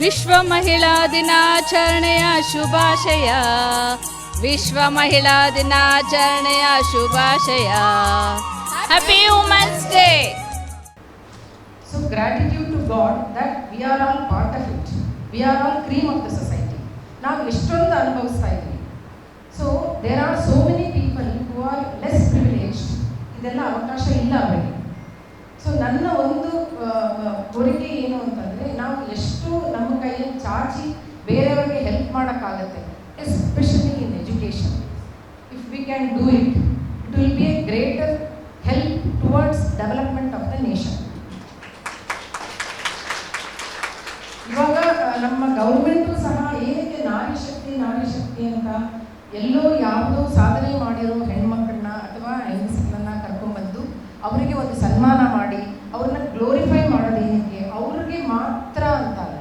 ವಿಶ್ವ ಮಹಿಳಾ ದಿನಾಚರಣೆಯ ಶುಭಾಶಯ. ವಿಶ್ವ ಮಹಿಳಾ ದಿನಾಚರಣೆಯ ಶುಭಾಶಯ. Happy women's day. So gratitude to God that we are all part of it. We are all cream of the society. ನಾವು ಎಷ್ಟೊಂದು ಅನುಭವಿಸ್ತಾ ಇದ್ದೀವಿ. So there are so many people who are less privileged. ಇದೆಲ್ಲ ಅವಕಾಶ ಇಲ್ಲ ಅವರಿಗೆ. So ನನ್ನ ಒಂದು ಕೋರಿಕೆ ಏನು ಅಂತಂದರೆ, ನಾವು ಎಷ್ಟು ನಮ್ಮ ಕೈಯಲ್ಲಿ ಚಾಚಿ ಬೇರೆಯವರಿಗೆ ಹೆಲ್ಪ್ ಮಾಡೋಕ್ಕಾಗತ್ತೆ, especially in education. If we can do it, it will be a greater help towards development of the nation. ಇವಾಗ ನಮ್ಮ ಗೌರ್ಮೆಂಟು ಸಹ ಏನಕ್ಕೆ ನಾರಿ ಶಕ್ತಿ ಅಂತ ಎಲ್ಲೋ ಯಾವುದೋ ಸಾಧನೆ ಮಾಡಿರೋ ಹೆಣ್ಮಕ್ಳನ್ನ ಅಥವಾ ಹೆಂಗಸರನ್ನ ಕರ್ಕೊಂಡ್ಬಂದು ಅವರಿಗೆ ಒಂದು ಸನ್ಮಾನ ಮಾಡಿ ಅವ್ರನ್ನ ಗ್ಲೋರಿಫೈ ಮಾಡೋದೇನಕ್ಕೆ, ಅವ್ರಿಗೆ ಮಾತ್ರ ಅಂತ ಅಲ್ಲ.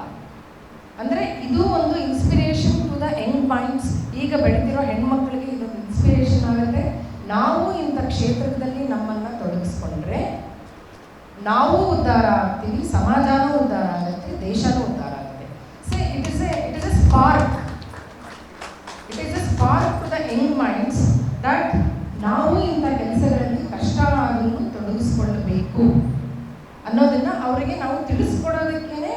ಅಂದರೆ ಇದು ಒಂದು inspiration to the young minds. ಈಗ ಬೆಳೆದಿರೋ ಹೆಣ್ಮಕ್ಳಿಗೆ ಇದೊಂದು ಇನ್ಸ್ಪಿರೇಷನ್ ಆಗುತ್ತೆ. ನಾವು ಇಂಥ ಕ್ಷೇತ್ರದಲ್ಲಿ ನಮ್ಮನ್ನು ತೊಡಗಿಸ್ಕೊಂಡ್ರೆ ನಾವು ಉದ್ಧಾರ ಆಗ್ತೀವಿ, ಸಮಾಜನೂ ಉದ್ಧಾರ ಆಗುತ್ತೆ, ದೇಶನೂ ಉದ್ಧಾರ ಆಗುತ್ತೆ. So it is a spark. It is a spark to the young minds that ನಾವು ಇಂಥ ಕೆಲಸಗಳಲ್ಲಿ ಕಷ್ಟ ಆದರೂ ತೊಡಗಿಸ್ಕೊಳ್ಳಬೇಕು ಅನ್ನೋದನ್ನು ಅವರಿಗೆ ನಾವು ತಿಳಿಸ್ಕೊಡೋದಕ್ಕೇ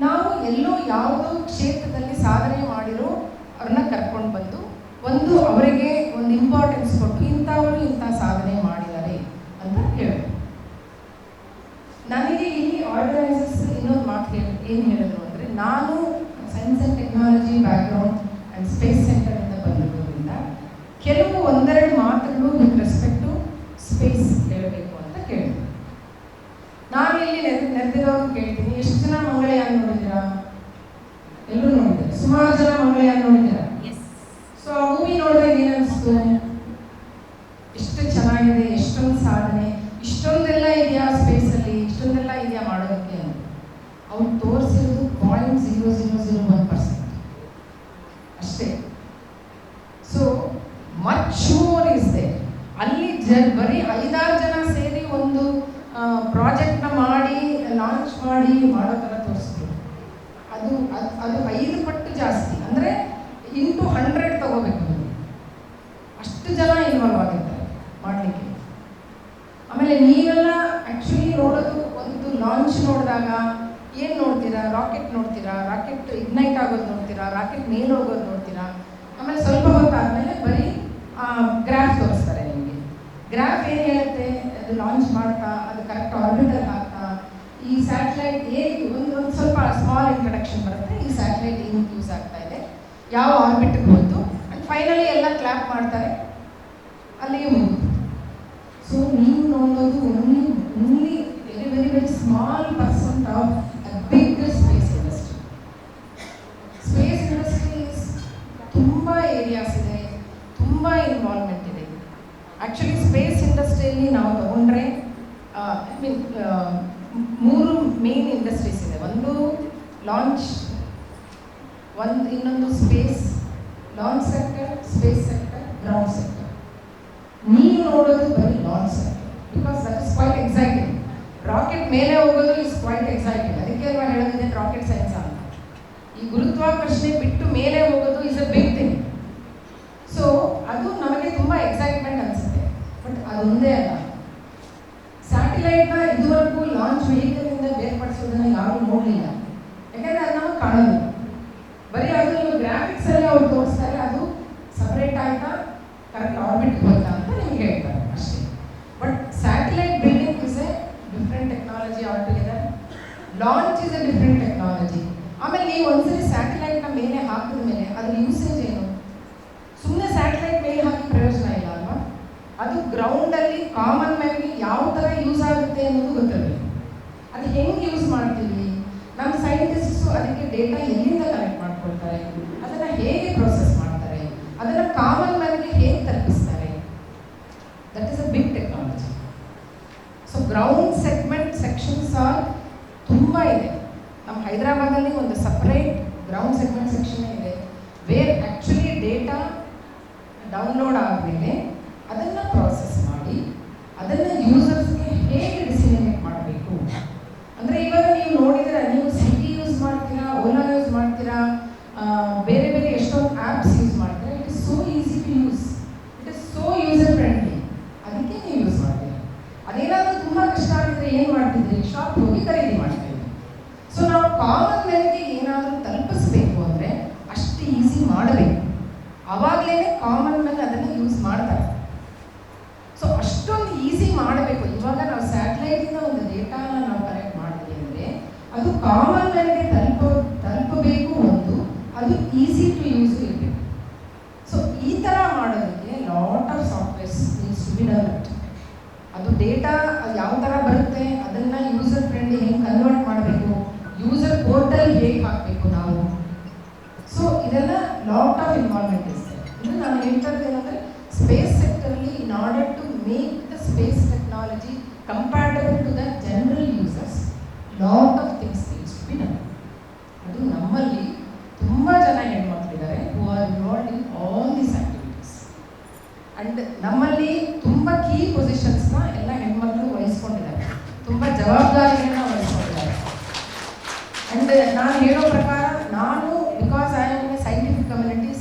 ನಾವು ಎಲ್ಲೋ ಯಾವುದೋ ಕ್ಷೇತ್ರದಲ್ಲಿ ಸಾಧನೆ ಮಾಡಿರೋ ಅವ್ರನ್ನ ಕರ್ಕೊಂಡು ಬಂದು ಒಂದು ಅವರಿಗೆ ಒಂದು ಇಂಪಾರ್ಟೆನ್ಸ್ ಕೊಟ್ಟು ಇಂಥವರು ಇಂಥ ಸಾಧನೆ ಮಾಡಿದ್ದಾರೆ ಅಂತ ಹೇಳೋದು. ನನಗೆ ಇಲ್ಲಿ ಆರ್ಗನೈಸರ್ಸ್ ಇನ್ನೊಂದು ಮಾತು ಏನು ಹೇಳಿದ್ರು ಅಂದರೆ, ನಾನು science and technology background and space ಸೆಂಟರಿಂದ ಬಂದಿರೋದ್ರಿಂದ ಕೆಲವು ಒಂದೆರಡು ಮಾತುಗಳು ವಿತ್ ರೆಸ್ಪೆಕ್ಟ್ ಟು ಸ್ಪೇಸ್ ಹೇಳಬೇಕು ಅಂತ ಕೇಳಿದ್ರು. ನಾನು ಇಲ್ಲಿ ನೆರೆದಿರೋರು ಕೇಳ್ತೀನಿ, ಎಷ್ಟು ಜನ ಮಂಗಳಯಾನ ನೋಡಿದ್ದೀರಾ? ಎಲ್ಲರೂ ನೋಡಿದ್ದಾರೆ. ಸುಮಾರು ಜನ ಮಂಗಳಯಾನ ನೋಡಿದ್ದೀರಾ? ಸೊ ಆ ಮೂವಿ ನೋಡಿದಾಗ ಏನನ್ನಿಸ್ತು? ಎಷ್ಟು ಚೆನ್ನಾಗಿದೆ, ಎಷ್ಟೊಂದು ಸಾಧನೆ, ಇಷ್ಟೊಂದೆಲ್ಲ ಇದೆಯಾ ಸ್ಪೇಸಲ್ಲಿ, ಇಷ್ಟೊಂದೆಲ್ಲ ಇದೆಯಾ ಮಾಡೋದಕ್ಕೆ ಅಂತ. ಅವ್ರು ತೋರಿಸಿರೋದು 0.0001% ಅಷ್ಟೇ. So much more is there. ಅಲ್ಲಿ ಬರೀ 5-6 ಜನ ಸೇರಿ ಒಂದು ಪ್ರಾಜೆಕ್ಟ್ನ ಮಾಡಿ ಲಾಂಚ್ ಮಾಡಿ ಮಾಡೋ ಥರ ತೋರಿಸ್ತೀವಿ. ಅದು 5 ಪಟ್ಟು ಜಾಸ್ತಿ, ಅಂದರೆ ಇಂಟು 100 ತಗೋಬೇಕು. ಅಷ್ಟು ಜನ ಇನ್ವಾಲ್ವ್ ಆಗಿರ್ತಾರೆ ಮಾಡಲಿಕ್ಕೆ. ಆಮೇಲೆ ನೀವೆಲ್ಲ ಆ್ಯಕ್ಚುಲಿ ನೋಡೋದು ಒಂದು ಲಾಂಚ್ ನೋಡಿದಾಗ ಏನು ನೋಡ್ತೀರಾ? ರಾಕೆಟ್ ನೋಡ್ತೀರಾ, ರಾಕೆಟ್ ಇಗ್ನೈಟ್ ಆಗೋದು ನೋಡ್ತೀರಾ, ರಾಕೆಟ್ ಮೇಲೆ ಹೋಗೋದು ನೋಡ್ತೀರಾ. ಆಮೇಲೆ ಸ್ವಲ್ಪ ಹೊತ್ತಾದಮೇಲೆ ಬರೀ ಗ್ರಾಫ್ ತೋರಿಸ್ತಾರೆ ನಿಮಗೆ. ಗ್ರಾಫ್ ಏನು ಹೇಳುತ್ತೆ? ಅದು ಲಾಂಚ್ ಮಾಡ್ತಾ, ಅದು ಕರೆಕ್ಟ್ ಆರ್ಬಿಟಲ್ ಹಾಕ್ತಾ, ಈ ಸ್ಯಾಟಲೈಟ್ ಏನು ಒಂದು ಸ್ವಲ್ಪ ಸ್ಮಾಲ್ ಇಂಟ್ರಡಕ್ಷನ್ ಬರುತ್ತೆ. ಈ ಸ್ಯಾಟಲೈಟ್ ಏನಕ್ಕೆ ಯೂಸ್ ಆಗ್ತಾ ಇದೆ, ಯಾವ ಆರ್ಬಿಟ್ಗೆ ಹೋಯ್ತು, ಆ್ಯಂಡ್ ಫೈನಲಿ ಎಲ್ಲ ಕ್ಲಾಪ್ ಮಾಡ್ತಾರೆ, ಅಲ್ಲಿಗೆ ಮುಗಿದು. ಸೊ ನೀವು ನೋಡೋದು only very very small percent of a big space industry. Space industry ತುಂಬ ಏರಿಯಾಸ್ ಇದೆ, ತುಂಬ ಇನ್ವಾಲ್ವ್ಮೆಂಟ್ ಇದೆ. ಆ್ಯಕ್ಚುಲಿ ಸ್ಪೇಸ್ ಇಂಡಸ್ಟ್ರಿಯಲ್ಲಿ ನಾವು ತಗೊಂಡ್ರೆ ಮೂರು ಮೇನ್ ಇಂಡಸ್ಟ್ರೀಸ್ ಇದೆ. ಒಂದು ಲಾಂಚ್, ಇನ್ನೊಂದು space, launch sector, space sector, ground sector. ನೀವು ನೋಡೋದು ಬರೀ launch sector, because that is quite exciting. Rocket ಮೇಲೆ ಹೋಗೋದು ಇಸ್ ಕ್ವೈಟ್ ಎಕ್ಸೈಟಿಂಗ್. ಅದಕ್ಕೆ ಅಲ್ವಾ ಹೇಳೋದಿದೆ ರಾಕೆಟ್ ಸೈನ್ಸ್ ಅಂತ. ಈ ಗುರುತ್ವಾಕರ್ಷಣೆ ಬಿಟ್ಟು ಮೇಲೆ ಹೋಗೋದು is a big thing. So ಅದು ನಮಗೆ ತುಂಬ ಎಕ್ಸೈಟ್ಮೆಂಟ್ ಅನಿಸುತ್ತೆ. ಬಟ್ ಅದೊಂದೇ ಅಲ್ಲ, ಸ್ಯಾಟಲೈಟ್ನ ಇದುವರೆಗೂ ಲಾಂಚ್ ವೆಹಿಕಲಿಂದ ಬೇರ್ಪಡಿಸೋದನ್ನು ಯಾರೂ ನೋಡಲಿಲ್ಲ. ಯಾಕೆಂದರೆ ಅದು ನಾವು ಕಾಣೋದು ಬರೀ ಅದು ಗ್ರಾಫಿಕ್ಸಲ್ಲಿ ಅವ್ರು ತೋರಿಸ್ತಾರೆ, ಅದು ಸಪ್ರೇಟ್ ಆಯ್ತಾ ಕರೆಕ್ಟ್ ಆರ್ಬಿಟ್ ಹೋಯ್ತಾ ಅಂತ ನಿಮ್ಗೆ ಹೇಳ್ತಾರೆ ಅಷ್ಟೇ. But satellite building is A different technology all together. Launch is A different technology. ಆಮೇಲೆ ನೀವು ಒಂದ್ಸರಿ ಸ್ಯಾಟಲೈಟ್ನ ಮೇಲೆ ಹಾಕಿದ ಮೇಲೆ ಅದ್ರ ಯೂಸೇಜ್ ಏನು? ಸುಮ್ಮನೆ ಸ್ಯಾಟಲೈಟ್ ಮೇಲೆ ಹಾಕಿ ಪ್ರಯೋಜನ ಇಲ್ಲ ಅಲ್ವಾ? ಅದು ಗ್ರೌಂಡಲ್ಲಿ ಕಾಮನ್ ಮ್ಯಾನ್ಗೆ ಯಾವ ಥರ ಯೂಸ್ ಆಗುತ್ತೆ ಅನ್ನೋದು ಗೊತ್ತಿರಬೇಕು. ಅದು ಹೆಂಗೆ ಯೂಸ್ ಮಾಡ್ತೀವಿ, ನಮ್ಮ ಸೈಂಟಿಸ್ಟ್ಸು ಅದಕ್ಕೆ ಡೇಟಾ ಎಲ್ಲಿಂದ ಕಲೆಕ್ಟ್ ಮಾಡ್ಕೊಳ್ತಾರೆ, ಅದನ್ನು ಹೇಗೆ ಪ್ರೊಸೆಸ್ ಮಾಡ್ತಾರೆ, ಅದನ್ನು ಕಾಮನ್ ಮ್ಯಾನ್ಗೆ ಹೇಗೆ ತಲುಪಿಸ್ತಾರೆ. That is a big technology. So ground segment sections are ತುಂಬ ಇದೆ. ನಮ್ಮ ಹೈದರಾಬಾದಲ್ಲಿ ಒಂದು ಸಪ್ರೇಟ್ ಗ್ರೌಂಡ್ ಸೆಗ್ಮೆಂಟ್ ಸೆಕ್ಷನ್ ಇದೆ, ವೇರ್ ಆ್ಯಕ್ಚುಲಿ ಡೇಟಾ ಡೌನ್ಲೋಡ್ ಆದಮೇಲೆ ಅದನ್ನು ಪ್ರಾಸೆಸ್ ಮಾಡಿ ಅದನ್ನು ಯೂಸರ್ಸ್ಗೆ ಹೇಗೆ ಡಿಸಿಮಿನೇಟ್ ಮಾಡಬೇಕು. ಅಂದರೆ ಇವಾಗ ನೀವು ನೋಡಿದರೆ, ನೀವು ಸ್ವಿಗ್ಗಿ ಯೂಸ್ ಮಾಡ್ತೀರಾ, ಓಲಾ ಯೂಸ್ ಮಾಡ್ತೀರಾ, ಬೇರೆ ಬೇರೆ ಎಷ್ಟೊಂದು ಆ್ಯಪ್ಸ್ ಯೂಸ್ ಮಾಡ್ತೀರಾ. It is so easy to use, it is so user friendly. ಅದಕ್ಕೆ ನೀವು ಯೂಸ್ ಮಾಡ್ತೀರಾ. ಅದೇನಾದರೂ ತುಂಬ ಕಷ್ಟ ಆಗಿದ್ರೆ ಏನು ಮಾಡ್ತಿದ್ರಿ, ಶಾಪ್ ಹೋಗಿ ಖರೀದಿ ಮಾಡ್ತೀವಿ. ಸೊ ನಾವು ಕಾಮನ್ ಮ್ಯಾನ್ಗೆ ಏನಾದರೂ ತಲುಪಿಸ್ಬೇಕು ಅಂದರೆ ಅಷ್ಟು ಈಸಿ ಮಾಡಬೇಕು, ಆವಾಗಲೇ ಕಾಮನ್ ಮ್ಯಾನ್ ಅದನ್ನು ಯೂಸ್ ಮಾಡ್ತಾರೆ. ಸೊ ಅಷ್ಟೊಂದು ಈಸಿ ಮಾಡಬೇಕು. ಇವಾಗ ನಾವು ಸ್ಯಾಟಲೈಟಿಂದ ಒಂದು ಡೇಟಾನ ನಾವು ಕಲೆಕ್ಟ್ ಮಾಡ್ತೀವಿ ಅಂದರೆ ಅದು ಕಾಮನ್ ಮ್ಯಾನ್ಗೆ ತಲುಪಬೇಕು, ಒಂದು ಅದು ಈಸಿ ಟು ಯೂಸ್ ಇರಬೇಕು. ಸೊ ಈ ಥರ ಮಾಡೋದಕ್ಕೆ lot of softwares needs to be developed. ಅದು ಡೇಟಾ ಅದು ಯಾವ ಥರ ಬರುತ್ತೆ, ಅದನ್ನು ಯೂಸರ್ ಫ್ರೆಂಡ್ಲಿ ಹೆಂಗೆ ಕನ್ವರ್ಟ್ ಮಾಡಬೇಕು, ಯೂಸರ್ ಪೋರ್ಟಲ್ ಹೇಗೆ ಹಾಕಬೇಕು ನಾವು. ಸೊ ಇದೆಲ್ಲ ಲಾಟ್ ಆಫ್ ಇನ್ವಾಲ್ವ್ಮೆಂಟ್ ಇದೆ. ಇದು ನಾನು ಹೇಳ್ತಾ ಇದ್ದೇನೆಂದರೆ, ಸ್ಪೇಸ್ ಸೆಕ್ಟರಲ್ಲಿ in order to make the space technology compatible to the general users, lot of things needs to be done. ಅದು ನಮ್ಮಲ್ಲಿ ತುಂಬ ಜನ ಹೆಣ್ಮಕ್ಳಿದ್ದಾರೆ who are involved in all these activities. And ನಮ್ಮಲ್ಲಿ ತುಂಬ ಕೀ ಪೊಸಿಷನ್ಸ್ನ ಎಲ್ಲ ಹೆಣ್ಮಕ್ಳು ವಹಿಸ್ಕೊಂಡಿದ್ದಾರೆ, ತುಂಬ ಜವಾಬ್ದಾರಿಗಳನ್ನ ವಹಿಸ್ಕೊಂಡಿದ್ದಾರೆ. ಆ್ಯಂಡ್ ನಾನು ಹೇಳೋ ಪ್ರಕಾರ, ನಾನು because I am a scientific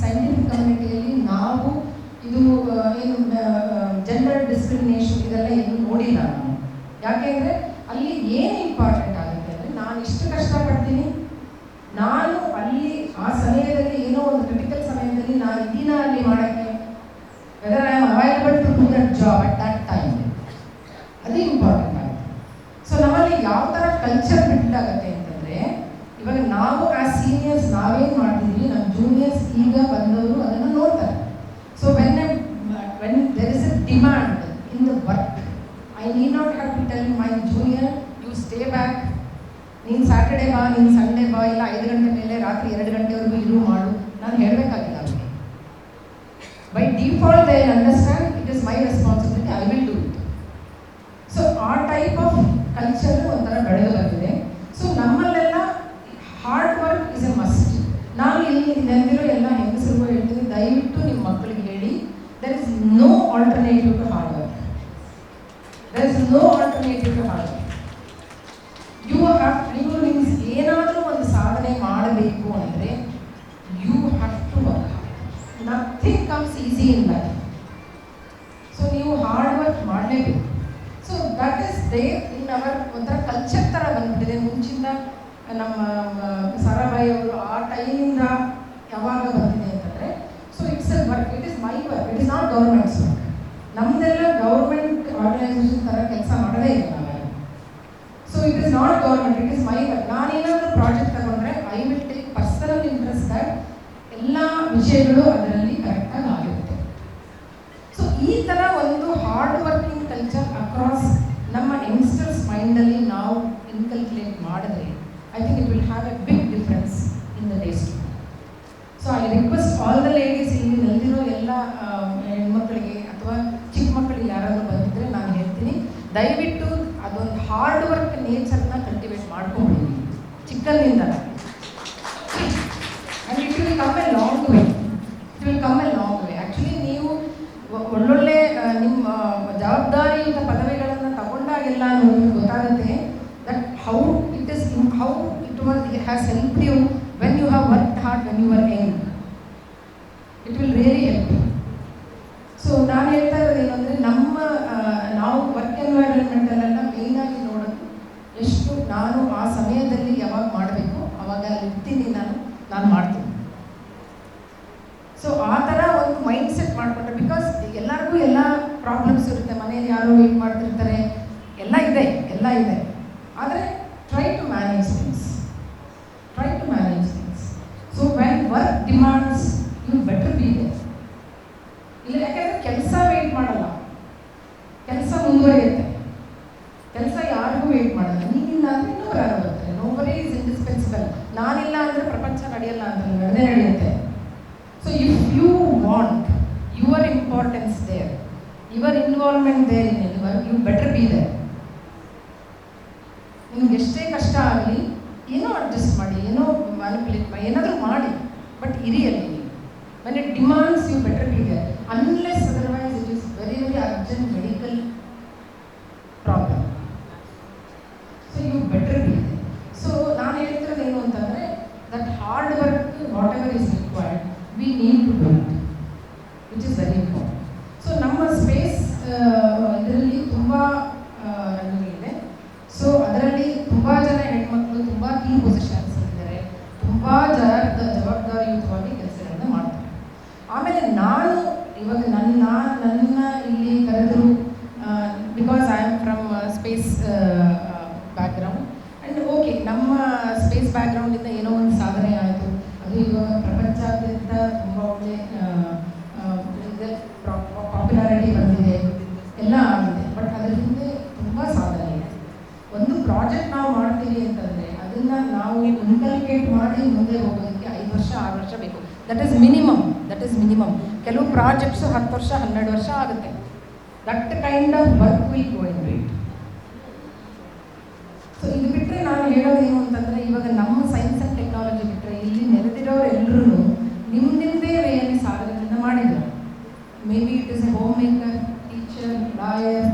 ಕಮ್ಯುನಿಟಿಯಲ್ಲಿ ನಾವು ಇದು ಏನು ಜೆಂಡರ್ ಡಿಸ್ಕ್ರಿಮಿನೇಷನ್ ಇದೆಲ್ಲ ಏನು ನೋಡಿಲ್ಲ ನಾನು. ಯಾಕೆಂದರೆ ಅಲ್ಲಿ ಏನು ಇಂಪಾರ್ಟೆಂಟ್ ಆಗುತ್ತೆ ಅಂದರೆ, ನಾನು ಇಷ್ಟು ಕಷ್ಟಪಡ್ತೀನಿ, ನಾನು ಅಲ್ಲಿ ಆ ಸಮಯದಲ್ಲಿ ಏನೋ ಒಂದು ಕ್ರಿಟಿಕಲ್ ಸಮಯದಲ್ಲಿ ನಾನು ಇದೀನ ಅಲ್ಲಿ ಮಾಡೋಕ್ಕೆ, whether I am available to do that job at that time, ಅದು ಇಂಪಾರ್ಟೆಂಟ್ ಆಗುತ್ತೆ. ಸೊ ನಮ್ಮಲ್ಲಿ ಯಾವ ಥರ ಕಲ್ಚರ್ ಬಿಲ್ಡ್ ಆಗುತ್ತೆ ಅಂತಂದರೆ, ಇವಾಗ ನಾವು ಆ ಸೀನಿಯರ್ಸ್ ನಾವೇನು ಮಾಡ್ತಿದ್ವಿ, ನಮ್ಮ ಜೂನಿಯರ್ಸ್ ಈಗ ಬಂದವರು ಅದನ್ನು ನೋಡ್ತಾರೆ. So when there is a demand in the work, I need not have to tell my junior, you stay back, ನೀನು ಸ್ಯಾಟರ್ಡೇ ಬಾ, ನೀನು ಸಂಡೇ ಬಾ, ಇಲ್ಲ 5 ಗಂಟೆ ಮೇಲೆ ರಾತ್ರಿ 2 ಗಂಟೆವರೆಗೂ ಇರು ಮಾಡು, ನಾನು ಹೇಳಬೇಕಾಗಿಲ್ಲ ಅವರಿಗೆ. By default they understand it is my responsibility, I will do it. So ಆ ಟೈಪ್ ಆಫ್ ಕಲ್ಚರ್ ಒಂಥರ ಬೆಳೆದು ಬಂದಿದೆ. ಸೊ ನಮ್ಮಲ್ಲೆಲ್ಲ hard work is a must. ನಾನು ಇಲ್ಲಿ ನೆನೆದಿರೋ ಎಲ್ಲ ಹೆಂಗಸರಿಗೂ ಹೇಳ್ತೀನಿ, ದಯವಿಟ್ಟು ನಿಮ್ಮ ಮಕ್ಕಳಿಗೆ ಹೇಳಿ, there is no alternative to hard work. There is no alternative to hard work. ನೀವು ಏನಾದರೂ ಒಂದು ಸಾಧನೆ ಮಾಡಬೇಕು ಅಂದರೆ you have to work hard. Nothing comes easy in life. So ನೀವು ಹಾರ್ಡ್ ವರ್ಕ್ ಮಾಡಲೇಬೇಕು. So that is there in our ಒಂಥರ culture ಥರ ಬಂದ್ಬಿಟ್ಟಿದೆ. ಮುಂಚಿಂದ ನಮ್ಮ ಸಾರಾಭಾಯಿ ಅವರು ಆ ಟೈಮಿಂದ ಯಾವಾಗ ಬಂದಿದೆ ಅಂತಂದರೆ, so it's a work, it is my work, it is not government's work. ನಮ್ಮದೆಲ್ಲ ಗೌರ್ಮೆಂಟ್ ಆರ್ಗನೈಸೇಷನ್ ಥರ ಕೆಲಸ ಮಾಡೋದೇ ಇಲ್ಲ ನಾವೆಲ್ಲ. So it is not government, it is my work. ನಾನೇನಾದರೂ ಪ್ರಾಜೆಕ್ಟ್ ತಗೊಂಡ್ರೆ I will take personal interest that ಎಲ್ಲ ವಿಷಯಗಳು ಅದರಲ್ಲಿ ಕರೆಕ್ಟಾಗಿ ಆಗುತ್ತೆ. ಸೊ ಈ ಥರ ಒಂದು ಹಾರ್ಡ್ ವರ್ಕಿಂಗ್ ಕಲ್ಚರ್ ಅಕ್ರಾಸ್ ನಮ್ಮ ಯಂಗ್ಸ್ಟರ್ಸ್ ಮೈಂಡಲ್ಲಿ ನಾವು ಇನ್ಕಲ್ಕುಲೇಟ್ ಮಾಡಿದ್ರೆ, I think it will have a big difference in the days too. So I request all the ladies, ಇಲ್ಲಿ ನೆಲೆದಿರೋ ಎಲ್ಲ ಹೆಣ್ಮಕ್ಳಿಗೆ ಅಥವಾ ಚಿಕ್ಕ ಮಕ್ಕಳಿಗೆ ಯಾರಾದರೂ ಬಂದಿದ್ದರೆ ನಾನು ಹೇಳ್ತೀನಿ, ದಯವಿಟ್ಟು ಅದೊಂದು ಹಾರ್ಡ್ ವರ್ಕ್ ನೇಚರ್ನ ಕಲ್ಟಿವೇಟ್ ಮಾಡ್ಕೊಂಡ್ಬಿಡಿ ಚಿಕ್ಕಂದಿಂದ. And it will come a long way, it will come a long way. Actually ನೀವು ಒಳ್ಳೊಳ್ಳೆ ನಿಮ್ಮ ಜವಾಬ್ದಾರಿಯುತ ಪದವಿಗಳನ್ನು ತಗೊಂಡಾಗೆಲ್ಲ ನಿಮಗೆ ಗೊತ್ತಾಗುತ್ತೆ that how it is, how it has help you when you have worked hard when you were young. It will really help you. So ನಾನು ಹೇಳ್ತಾ ಇರೋದು ಏನಂದರೆ, ನಾವು ವರ್ಕ್ ಎನ್ವೈರನ್ಮೆಂಟಲ್ಲೆಲ್ಲ ಮೇಯ್ನಾಗಿ ನೋಡೋದು ಎಷ್ಟು ನಾನು ಆ ಸಮಯದಲ್ಲಿ ಯಾವಾಗ ಮಾಡಬೇಕು ಆವಾಗ ಅಲ್ಲಿ ಇರ್ತೀನಿ, ನಾನು ಮಾಡ್ತೀನಿ. ಸೊ ಆ ಥರ ಒಂದು ಮೈಂಡ್ ಸೆಟ್ ಮಾಡಿಕೊಂಡ್ರೆ, ಬಿಕಾಸ್ ಎಲ್ಲರಿಗೂ ಎಲ್ಲ ಪ್ರಾಬ್ಲಮ್ಸ್ ಇರುತ್ತೆ, ಮನೇಲಿ ಯಾರೋ ವೆಯ್ಟ್ ಮಾಡ್ತಿರ್ತಾರೆ, ಎಲ್ಲ ಇದೆ. ಆದರೆ try to manage things. So when work demands, you better be there. ಇಲ್ಲ, ಯಾಕೆಂದರೆ ಕೆಲಸ ವೆಯ್ಟ್ ಮಾಡಲ್ಲ, ಕೆಲಸ ಮುಂದುವರಿಯುತ್ತೆ. ಕೆಲಸ ಯಾರಿಗೂ ವೇಟ್ ಮಾಡಲ್ಲ. ನೀನಿಲ್ಲ ಅಂದರೆ ಇನ್ನೊಬ್ರು ಯಾರು ಬರ್ತಾರೆ. Nobody is indispensable. ನಾನಿಲ್ಲ ಅಂದರೆ ಪ್ರಪಂಚ ನಡೆಯಲ್ಲ ಅಂತ ನಡೆಯುತ್ತೆ. So if you want your importance there, your involvement there in you better be there. ನಿಮ್ಗೆ ಎಷ್ಟೇ ಕಷ್ಟ ಆಗಲಿ ಏನೋ ಅಡ್ಜಸ್ಟ್ ಮಾಡಿ, ಏನೋ ಮ್ಯಾನಿಪುಲೇಟ್ ಮಾಡಿ, ಏನಾದರೂ ಮಾಡಿ, but ಇರಿಯಲ್ಲಿ when it demands you better be there, unless otherwise it is very very urgent medical problem, so you better be there. So ನಾನು ಹೇಳ್ತಿರೋದು ಏನು ಅಂತಂದರೆ that hard work whatever is required we need to do it, which is very important. So ನಮ್ಮ space ಇದರಲ್ಲಿ ತುಂಬ ರಂಗಗಳಿದೆ. So ಅದರಲ್ಲಿ ತುಂಬ ಜನ ಹೆಣ್ಮಕ್ಳು ತುಂಬ ಕೀ ಪೊಸಿಷನ್ಸ್ ಇದ್ದಾರೆ, ತುಂಬ ಜವಾಬ್ದಾರಿಯುತವಾಗಿ ಕೆಲಸಗಳನ್ನ ಮಾಡ್ತಾರೆ. ಆಮೇಲೆ ನಾನು ಇವಾಗ ನನ್ನ ಇಲ್ಲಿ ಕರೆದರು because I am from space background and okay, ನಮ್ಮ ಸ್ಪೇಸ್ ಬ್ಯಾಕ್ಗ್ರೌಂಡಿಂದ ಏನೋ ಒಂದು ಸಾಧನೆ ಆಯಿತು. ಅದು ಇವಾಗ ಪ್ರಪಂಚಾದ್ಯಂತ ತುಂಬ ಒಳ್ಳೆ ಪಾಪ್ಯುಲಾರಿಟಿ ಬಂದಿದೆ, ಎಲ್ಲ ಆಗಿದೆ. ಬಟ್ ಅದರ ಹಿಂದೆ ತುಂಬ ಸಾಧನೆ ಇದೆ. ಒಂದು ಪ್ರಾಜೆಕ್ಟ್ ನಾವು ಮಾಡ್ತೀವಿ ಅಂತಂದರೆ ಅದನ್ನು ನಾವು ಇನ್ಕಲ್ಕೇಟ್ ಮಾಡಿ ಮುಂದೆ ಹೋಗೋದಕ್ಕೆ 5 ವರ್ಷ 6 ವರ್ಷ ಬೇಕು. That is minimum. ಕೆಲವು ಪ್ರಾಜೆಕ್ಟ್ಸು 10 ವರ್ಷ 12 ವರ್ಷ ಆಗುತ್ತೆ. That kind of work will go in it. So ಇದು ಬಿಟ್ಟರೆ ನಾನು ಹೇಳೋದೇನು ಅಂತಂದರೆ, ಇವಾಗ ನಮ್ಮ ಸೈನ್ಸ್ ಆ್ಯಂಡ್ ಟೆಕ್ನಾಲಜಿ ಬಿಟ್ಟರೆ ಇಲ್ಲಿ ನೆರೆದಿರೋರು ಎಲ್ಲರೂ ನಿಮ್ಮದೇ ವೇಯಲ್ಲಿ ಸಾಧನೆಗಳನ್ನ ಮಾಡಿದರು. Maybe it is a homemaker, teacher, lawyer,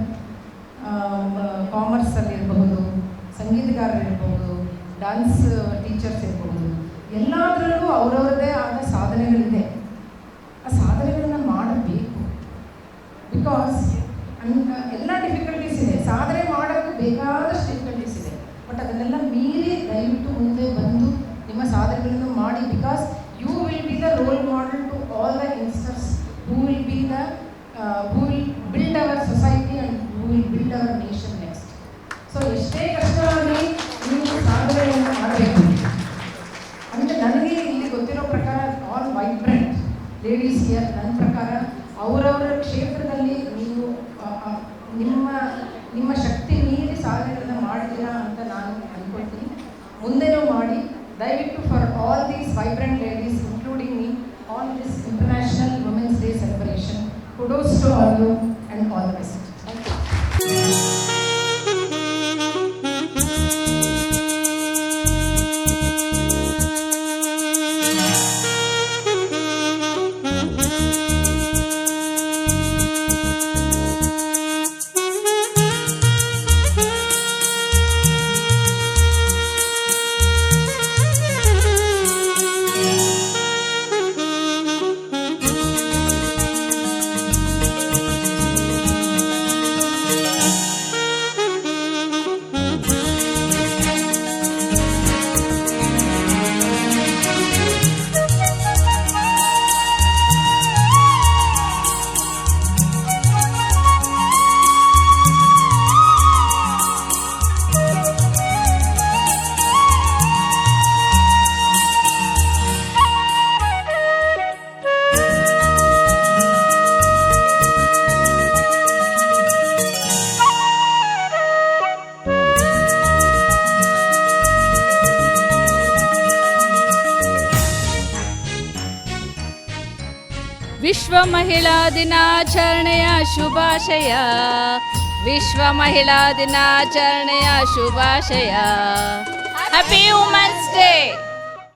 ಕಾಮರ್ಸಲ್ಲಿ ಇರಬಹುದು, ಸಂಗೀತಗಾರರಿರ್ಬೋದು, ಡ್ಯಾನ್ಸ್ ಟೀಚರ್ಸ್ ಇರ್ಬೋದು, ಎಲ್ಲದರಲ್ಲೂ ಅವರವ್ರದ್ದೇ ಆದ ಸಾಧನೆಗಳಿದೆ. ಆ ಸಾಧನೆಗಳನ್ನು ಮಾಡಬೇಕು. ಬಿಕಾಸ್ ಎಲ್ಲ ಡಿಫಿಕಲ್ಟೀಸ್ ಇದೆ, ಸಾಧನೆ ಮಾಡೋಕ್ಕೆ ಬೇಕಾದಷ್ಟು ಡಿಫಿಕಲ್ಟೀಸ್ ಇದೆ. ಬಟ್ ಅದನ್ನೆಲ್ಲ ಮೀರಿ ದಯವಿಟ್ಟು ಮುಂದೆ ಬಂದು ನಿಮ್ಮ ಸಾಧನೆಗಳನ್ನು ಮಾಡಿ. Because you will be the role model to all the youngsters who will be the who will build our society and who will build our nation next. So ಎಷ್ಟೇ ಕಷ್ಟ ಆಗಲಿ ನೀವು ಸಾಧನೆಯನ್ನು ಮಾಡಬೇಕು. ಅಂದರೆ ನನಗೆ ಇಲ್ಲಿ ಗೊತ್ತಿರೋ ಪ್ರಕಾರ ಆಲ್ ವೈಬ್ರೆಂಟ್ ಲೇಡೀಸ್ ಹಿಯರ್, ನನ್ನ ಪ್ರಕಾರ ಅವರವರ ಕ್ಷೇತ್ರದಲ್ಲಿ ನೀವು ನಿಮ್ಮ ಶಕ್ತಿ ಮೀರಿ ಸಾಧನೆಗಳನ್ನು ಮಾಡಿದ್ದೀರಾ ಅಂತ ನಾನು ಅಂದ್ಕೊಳ್ತೀನಿ. ಮುಂದೆನೂ ಮಾಡಿ. ದಯವಿಟ್ಟು for all these vibrant ladies including me on this international women's day celebration, kudos to all you and all the best. Thank you. ವಿಶ್ವ ಮಹಿಳಾ ದಿನಾಚರಣೆಯ ಶುಭಾಶಯ. ವಿಶ್ವ ಮಹಿಳಾ ದಿನಾಚರಣೆಯ ಶುಭಾಶಯ.